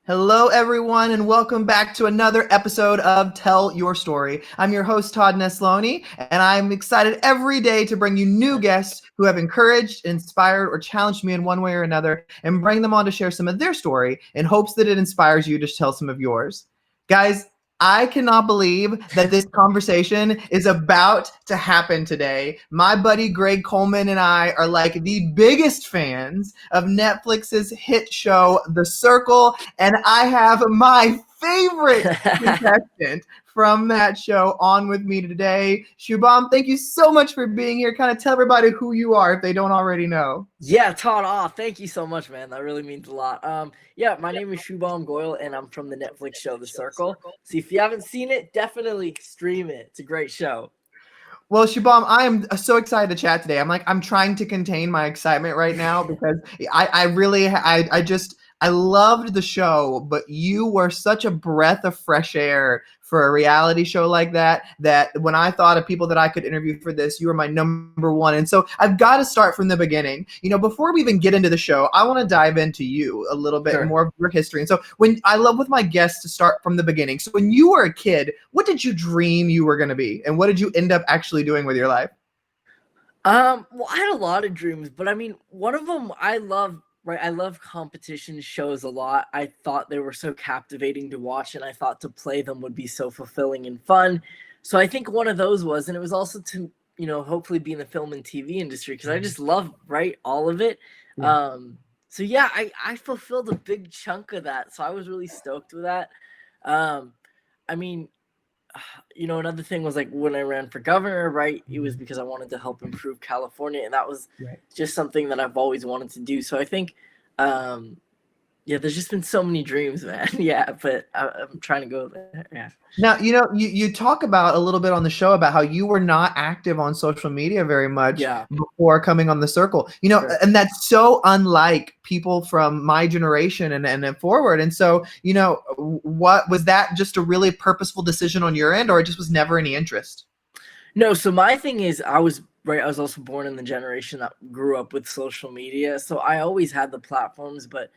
Hello, everyone, and welcome back to another episode of Tell Your Story. I'm your host, Todd Nesloni, and I'm excited every day to bring you new guests who have encouraged, inspired, or challenged me in one way or another, and bring them on to share some of their story in hopes that it inspires you to tell some of yours. Guys, I cannot believe that this conversation is about to happen today. My buddy Greg Coleman and I are like the biggest fans of Netflix's hit show, The Circle, and I have my favorite contestant from that show on with me today. Shoebomb, thank you so much for being here. Kind of tell everybody who you are if they don't already know. Yeah, Todd, thank you so much, man. That really means a lot. My name is Shubham Goel, and I'm from the Netflix show The Circle. So if you haven't seen it, definitely stream it. It's a great show. Well, Shubham, I am so excited to chat today. I'm trying to contain my excitement right now because I loved the show, but you were such a breath of fresh air for a reality show like that when I thought of people that I could interview for this, you were my number one. And so I've got to start from the beginning. Before we even get into the show, I want to dive into you a little bit more of your history. And so I love with my guests to start from the beginning. So when you were a kid, what did you dream you were going to be? And what did you end up actually doing with your life? Well, I had a lot of dreams, but I mean, one of them I love competition shows a lot. I thought they were so captivating to watch, and I thought to play them would be so fulfilling and fun. So I think one of those was, and it was also to, hopefully be in the film and TV industry, because I just love, all of it. Yeah. I fulfilled a big chunk of that. So I was really stoked with that. Another thing was like when I ran for governor, right? It was because I wanted to help improve California, and that was just something that I've always wanted to do. So I think, there's just been so many dreams, man. Yeah, but I'm trying to go there. Yeah. Now, you talk about a little bit on the show about how you were not active on social media very much before coming on The Circle, and that's so unlike people from my generation and forward. And so, what was that, just a really purposeful decision on your end, or it just was never any interest? No. So my thing is I was also born in the generation that grew up with social media. So I always had the platforms, but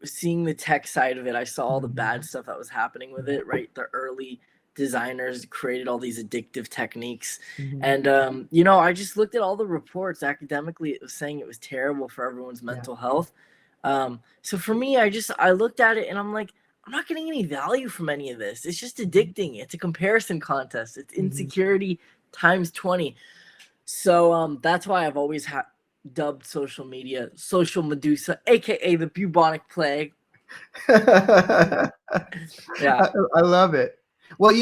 seeing the tech side of it, I saw all the bad stuff that was happening with it, right? The early designers created all these addictive techniques. And, I just looked at all the reports academically. It was saying it was terrible for everyone's mental health. So for me, I looked at it and I'm like, I'm not getting any value from any of this. It's just addicting. It's a comparison contest. It's insecurity times 20. So that's why I've always dubbed social media Social Medusa, aka the bubonic plague. Yeah, I love it. Well,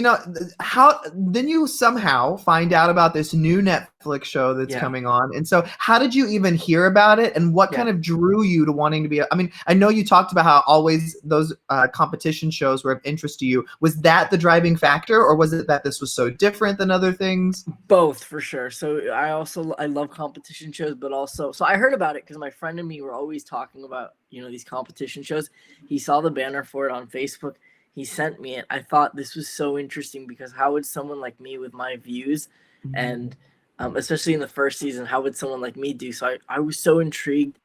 how then you somehow find out about this new Netflix show that's coming on. And so how did you even hear about it, and what kind of drew you to wanting to be I know you talked about how always those competition shows were of interest to you. Was that the driving factor, or was it that this was so different than other things? Both, for sure. So I love competition shows, but also, so I heard about it because my friend and me were always talking about, these competition shows. He saw the banner for it on Facebook. He sent me it. I thought this was so interesting because how would someone like me with my views and especially in the first season, how would someone like me do? So I was so intrigued.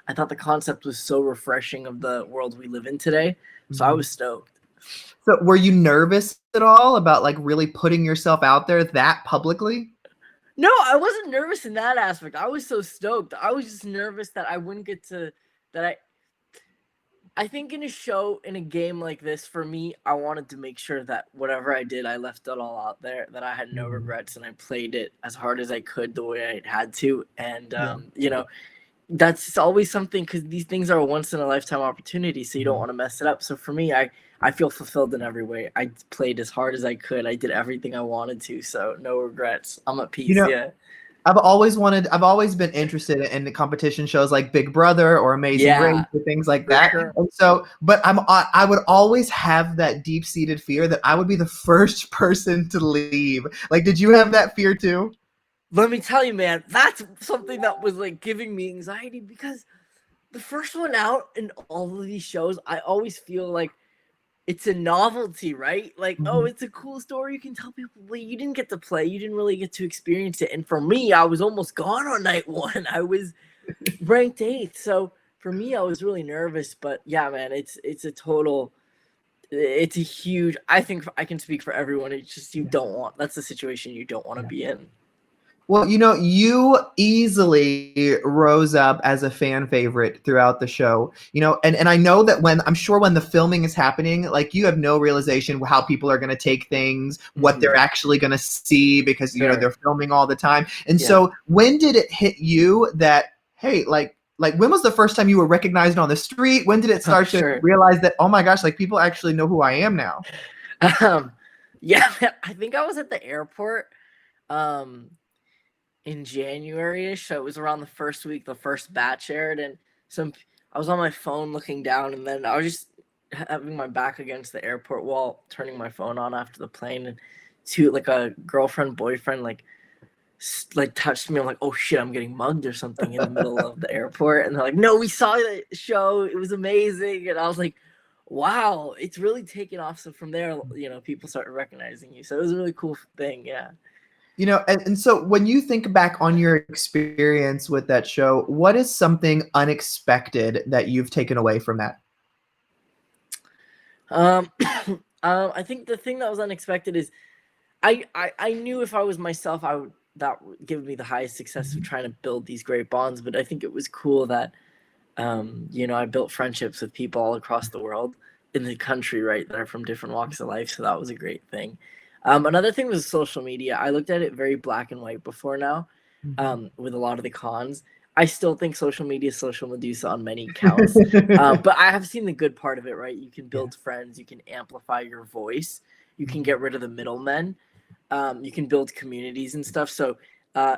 I thought the concept was so refreshing of the world we live in today. So I was stoked. So were you nervous at all about really putting yourself out there that publicly? No, I wasn't nervous in that aspect. I was so stoked. I was just nervous that I wouldn't get to, I think in a game like this, for me, I wanted to make sure that whatever I did, I left it all out there, that I had no regrets, and I played it as hard as I could the way I had to. And, that's always something, because these things are a once-in-a-lifetime opportunity, so you don't want to mess it up. So for me, I feel fulfilled in every way. I played as hard as I could. I did everything I wanted to, so no regrets. I'm at peace, I've always been interested in the competition shows like Big Brother or Amazing Race or things like that. Sure. And so, but I would always have that deep-seated fear that I would be the first person to leave. Did you have that fear too? Let me tell you, man, that's something that was giving me anxiety, because the first one out in all of these shows, I always feel like it's a novelty, right? Oh, it's a cool story you can tell people, but you didn't get to play. You didn't really get to experience it. And for me, I was almost gone on night one. I was ranked 8th. So for me, I was really nervous, but yeah, man, it's a total. It's a huge. I think I can speak for everyone. It's just you don't want. That's the situation you don't want to be in. Well, you easily rose up as a fan favorite throughout the show. And I know that I'm sure when the filming is happening, like you have no realization how people are going to take things, what they're actually going to see because Sure. they're filming all the time. And Yeah. so when did it hit you that, hey, like when was the first time you were recognized on the street? When did it Oh, start to sure. realize that, oh my gosh, like people actually know who I am now? Yeah, I think I was at the airport in January-ish. So it was around the first week the first batch aired, and I was on my phone looking down, and then I was just having my back against the airport wall, turning my phone on after the plane, and like a girlfriend boyfriend like touched me. I'm like, oh shit, I'm getting mugged or something in the middle of the airport, and they're like, no, we saw the show, it was amazing, and I was like, wow, it's really taken off. So from there, people started recognizing you, so it was a really cool thing. Yeah. And so when you think back on your experience with that show, what is something unexpected that you've taken away from that? I think the thing that was unexpected is I knew if I was myself, that would give me the highest success of trying to build these great bonds. But I think it was cool that I built friendships with people all across the world in the country, right, that are from different walks of life. So that was a great thing. Another thing was social media. I looked at it very black and white before now, with a lot of the cons. I still think social media is social Medusa on many counts, but I have seen the good part of it, right? You can build friends, you can amplify your voice, you can get rid of the middlemen, you can build communities and stuff. So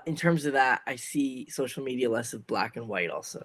in terms of that, I see social media less of black and white also.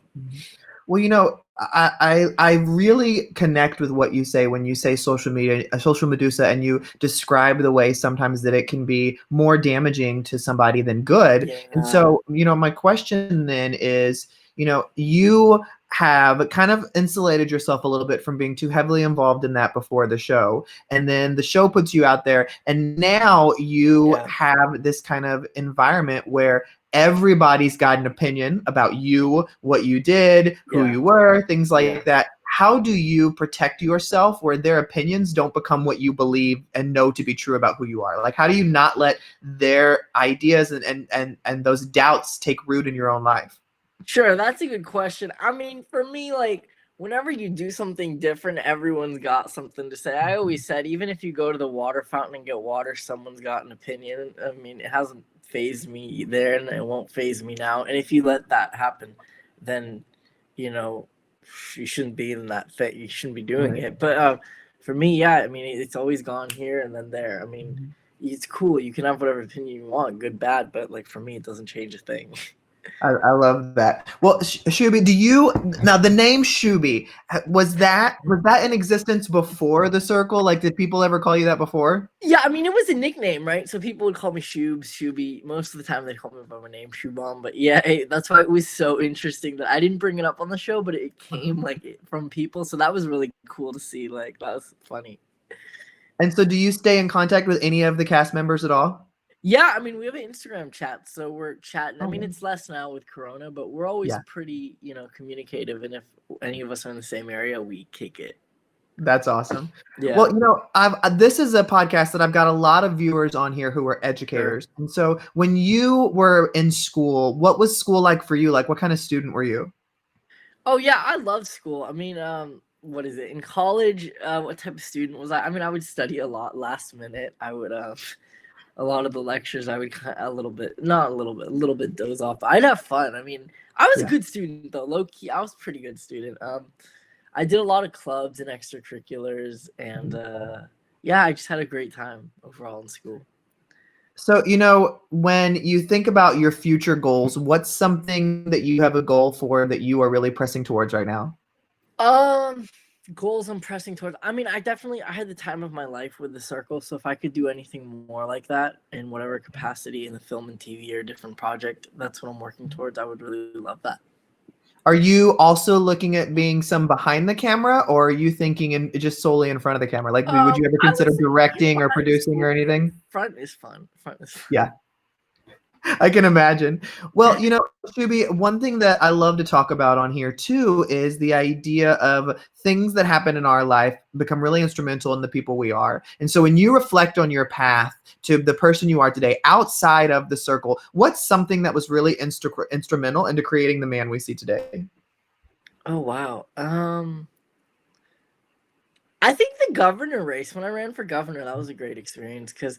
Well, I really connect with what you say when you say social media, a social Medusa, and you describe the way sometimes that it can be more damaging to somebody than good. And Yeah. so, my question then is, you have kind of insulated yourself a little bit from being too heavily involved in that before the show. And then the show puts you out there, and now you have this kind of environment where everybody's got an opinion about you, what you did, who you were, things like that. How do you protect yourself where their opinions don't become what you believe and know to be true about who you are? Like, how do you not let their ideas and those doubts take root in your own life? Sure, that's a good question. I mean, for me, like, whenever you do something different, everyone's got something to say. I always said, even if you go to the water fountain and get water, someone's got an opinion. I mean, it hasn't phased me there, and it won't phase me now. And if you let that happen, then, you know, you shouldn't be in that fit. You shouldn't be doing it. But for me, yeah, I mean, it's always gone here and then there. I mean, it's cool. You can have whatever opinion you want, good, bad. But, like, for me, it doesn't change a thing. I love that. Well, Shuby, now the name Shuby, was that in existence before the circle? Like, did people ever call you that before? Yeah, I mean, it was a nickname, right? So people would call me Shoobs, Shooby. Most of the time, they'd call me by my name, Shoebomb. But yeah, that's why it was so interesting that I didn't bring it up on the show, but it came from people. So that was really cool to see. Like, that was funny. And so, do you stay in contact with any of the cast members at all? Yeah, I mean, we have an Instagram chat, so we're chatting. I mean, Okay. it's less now with Corona, but we're always Yeah. pretty, communicative. And if any of us are in the same area, we kick it. That's awesome. Yeah. Well, this is a podcast that I've got a lot of viewers on here who are educators. And so when you were in school, what was school like for you? Like, what kind of student were you? Oh yeah, I love school. I mean, what is it? In college, what type of student was I? I mean, I would study a lot last minute. I would a lot of the lectures I would a little bit, not a little bit doze off. But I'd have fun. I mean, I was a good student though, low key. I was a pretty good student. I did a lot of clubs and extracurriculars, and yeah, I just had a great time overall in school. So, when you think about your future goals, what's something that you have a goal for that you are really pressing towards right now? Goals I'm pressing towards. I mean, I had the time of my life with the circle. So if I could do anything more like that in whatever capacity in the film and TV or different project, that's what I'm working towards. I would really love that. Are you also looking at being some behind the camera, or are you thinking just solely in front of the camera? Like, would you ever I consider would say directing or behind is producing cool. or anything? Front is fun. Front is fun. Yeah. I can imagine. Well, Shuby, one thing that I love to talk about on here too is the idea of things that happen in our life become really instrumental in the people we are. And so when you reflect on your path to the person you are today outside of the circle, what's something that was really instrumental into creating the man we see today? Oh wow. I think the governor race, when I ran for governor, that was a great experience because,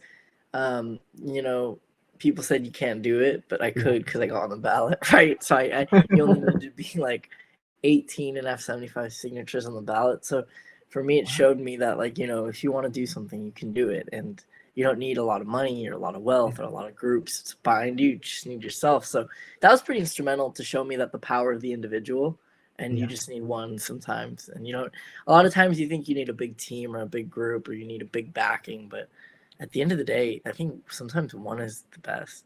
you know, people said you can't do it, but I could because I got on the ballot, right? So you only need to be like 18 and have 75 signatures on the ballot. So for me, it showed me that, like, if you want to do something, you can do it. And you don't need a lot of money or a lot of wealth or a lot of groups behind you. You just need yourself. So that was pretty instrumental to show me that the power of the individual, and you just need one sometimes. And a lot of times you think you need a big team or a big group or you need a big backing, but at the end of the day, I think sometimes one is the best.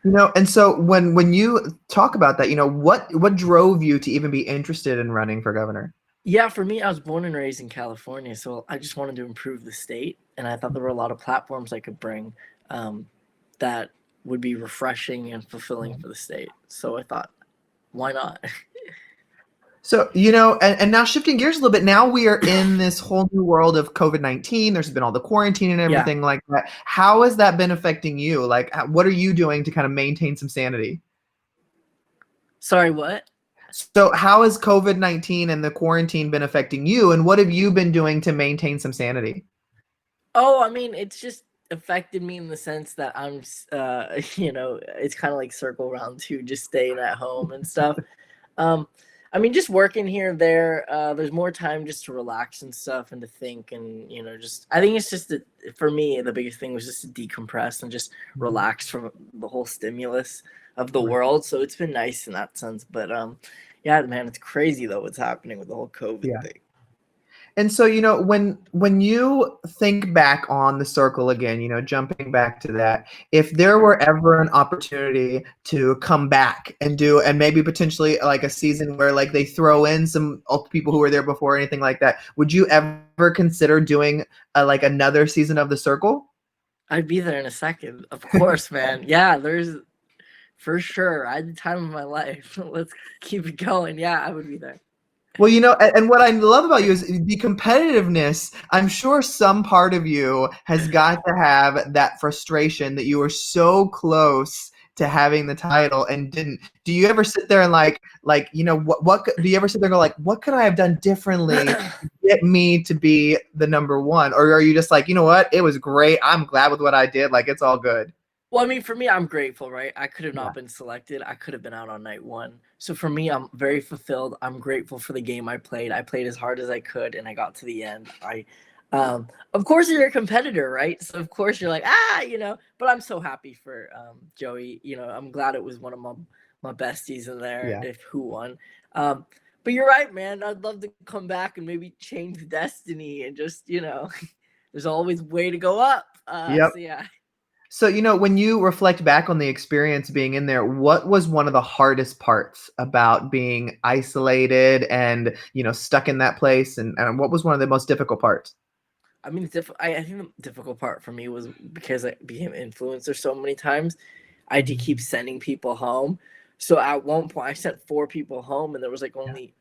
And so when you talk about that, what drove you to even be interested in running for governor? Yeah, for me, I was born and raised in California, so I just wanted to improve the state, and I thought there were a lot of platforms I could bring that would be refreshing and fulfilling for the state. So I thought, why not? So, and now shifting gears a little bit, now we are in this whole new world of COVID-19. There's been all the quarantine and Yeah. everything like that. How has that been affecting you? Like, what are you doing to kind of maintain some sanity? Sorry, what? So, how has COVID-19 and the quarantine been affecting you? And what have you been doing to maintain some sanity? Oh, I mean, it's just affected me in the sense that I'm, it's kind of like circle round two, just staying at home and stuff. I mean, just working here and there. There's more time just to relax and stuff and to think and just. I think it's just that for me, the biggest thing was just to decompress and just relax from the whole stimulus of the world. So it's been nice in that sense. But yeah, man, it's crazy though what's happening with the whole COVID thing. And so, when you think back on the circle again, jumping back to that, if there were ever an opportunity to come back and maybe potentially like a season where like they throw in some people who were there before or anything like that, would you ever consider doing like another season of the circle? I'd be there in a second. Of course, man. Yeah, there's for sure. I had the time of my life. Let's keep it going. Yeah, I would be there. Well, and what I love about you is the competitiveness. I'm sure some part of you has got to have that frustration that you were so close to having the title and didn't. Do you ever sit there and what do you ever sit there and go like, what could I have done differently to get me to be the number one? Or are you just like, you know what? It was great. I'm glad with what I did. Like, it's all good. Well, I mean, for me, I'm grateful, right? I could have not been selected. I could have been out on night one. So for me, I'm very fulfilled. I'm grateful for the game I played. I played as hard as I could, and I got to the end. Of course, you're a competitor, right? So of course you're like, But I'm so happy for Joey. I'm glad it was one of my besties in there. If who won. But you're right, man. I'd love to come back and maybe change destiny and just there's always a way to go up. Yep. So yeah. So, when you reflect back on the experience being in there, what was one of the hardest parts about being isolated and, stuck in that place? And what was one of the most difficult parts? I mean, I think the difficult part for me was because I became an influencer so many times, I had to keep sending people home. So at one point, I sent 4 people home, and there was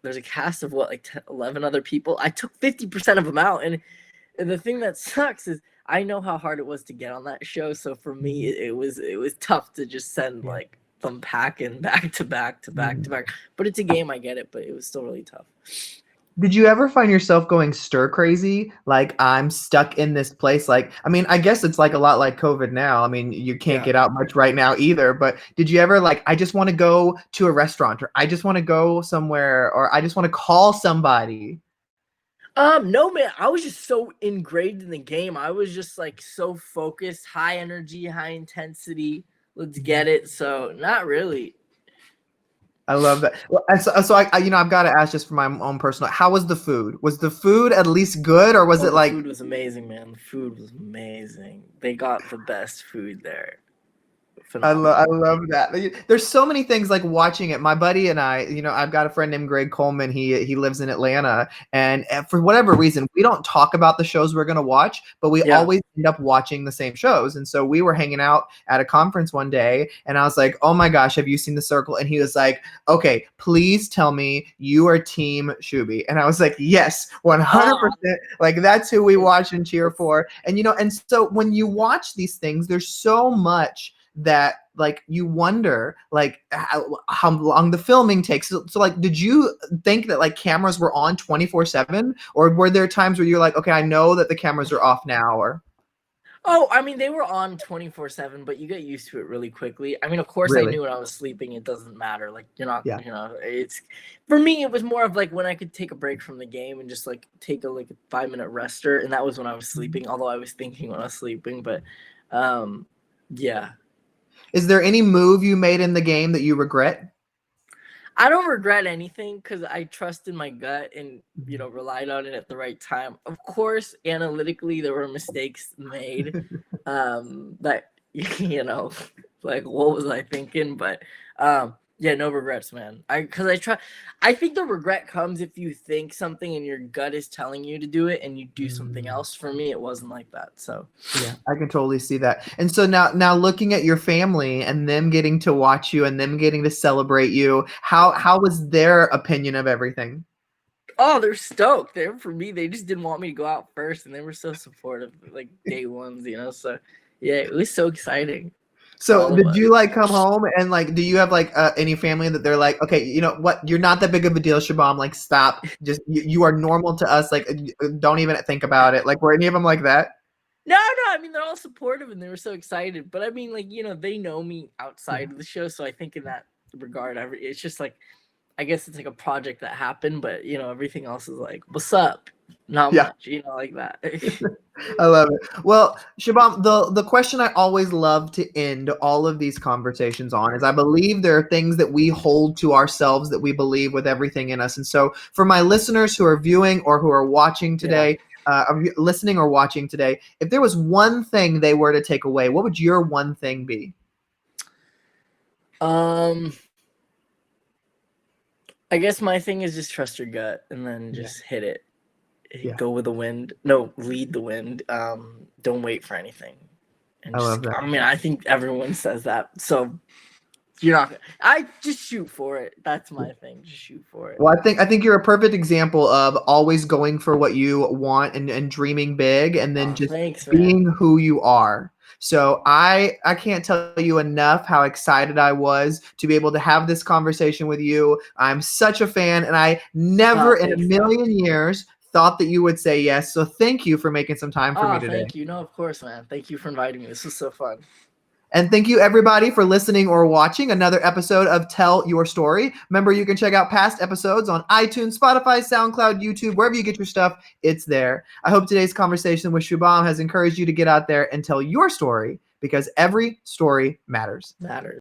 there's a cast of 11 other people. I took 50% of them out, and the thing that sucks is I know how hard it was to get on that show. So for me, it was tough to just send them packing back to back to back to back. But it's a game, I get it, but it was still really tough. Did you ever find yourself going stir crazy? Like, I'm stuck in this place. Like, I mean, I guess it's like a lot like COVID now. I mean, you can't get out much right now either. But did you ever I just want to go to a restaurant, or I just want to go somewhere, or I just want to call somebody? No, man, I was just so ingrained in the game. I was just so focused, high energy, high intensity. Let's get it. So not really. I love that. Well, so I've got to ask just for my own personal. How was the food? Was the food at least good, or was it the food was amazing, man. The food was amazing. They got the best food there. phenomenal. I love that. There's so many things like watching it. My buddy and I, I've got a friend named Greg Coleman. He lives in Atlanta, and for whatever reason, we don't talk about the shows we're going to watch, but we Yeah. always end up watching the same shows. And so we were hanging out at a conference one day, and I was like, "Oh my gosh, have you seen The Circle?" And he was like, "Okay, please tell me you are Team Shuby." And I was like, "Yes, 100%. Like that's who we watch and cheer for." And and so when you watch these things, there's so much that like you wonder like how long the filming takes. So like did you think that like cameras were on 24/7, or were there times where you're like, okay, I know that the cameras are off now? Or Oh, I mean, they were on 24/7, but you get used to it really quickly. I mean, of course, I really? knew when I was sleeping, it doesn't matter. Like, you're not, Yeah. it's for me, it was more of like when I could take a break from the game and just like take a 5-minute rester. And that was when I was sleeping, although I was thinking when I was sleeping. But yeah. Is there any move you made in the game that you regret? I don't regret anything because I trusted my gut and relied on it at the right time. Of course, analytically there were mistakes made that like what was I thinking? But yeah, no regrets, man. I think the regret comes if you think something and your gut is telling you to do it and you do something else. For me, it wasn't like that. So Yeah, I can totally see that. And so now looking at your family and them getting to watch you and them getting to celebrate you, how was their opinion of everything? oh, they're stoked. They're for me. They just didn't want me to go out first, and they were so supportive, like day ones, So yeah, it was so exciting for So all of did us. you like come home and like do you have like any family that they're like, okay, you know what, you're not that big of a deal, Shabam, like stop, just you are normal to us, like don't even think about it. Like were any of them like that? No, I mean they're all supportive and they were so excited. But I mean, like they know me outside of the show, so I think in that regard, it's just like I guess it's like a project that happened, but everything else is like, what's up? Not Yeah. much, like that. I love it. Well, Shabam, the question I always love to end all of these conversations on is I believe there are things that we hold to ourselves that we believe with everything in us. And so for my listeners who are viewing or who are watching Yeah. today, listening or watching today, if there was one thing they were to take away, what would your one thing be? I guess my thing is just trust your gut and then Yeah. just hit it. Yeah. Go with the wind. No, lead the wind. Don't wait for anything. And I love that. I mean, I think everyone says that. So you're not. I just shoot for it. That's my thing. Just shoot for it. Well, I think you're a perfect example of always going for what you want and dreaming big and then Oh, just thanks, man. being who you are. So I can't tell you enough how excited I was to be able to have this conversation with you. I'm such a fan, and I never Oh, in a thanks, man. million years thought that you would say yes. So thank you for making some time for me Oh, today. thank you. No, of course, man. Thank you for inviting me. This was so fun. And thank you, everybody, for listening or watching another episode of Tell Your Story. Remember, you can check out past episodes on iTunes, Spotify, SoundCloud, YouTube, wherever you get your stuff, it's there. I hope today's conversation with Shubham has encouraged you to get out there and tell your story because every story matters. Matters.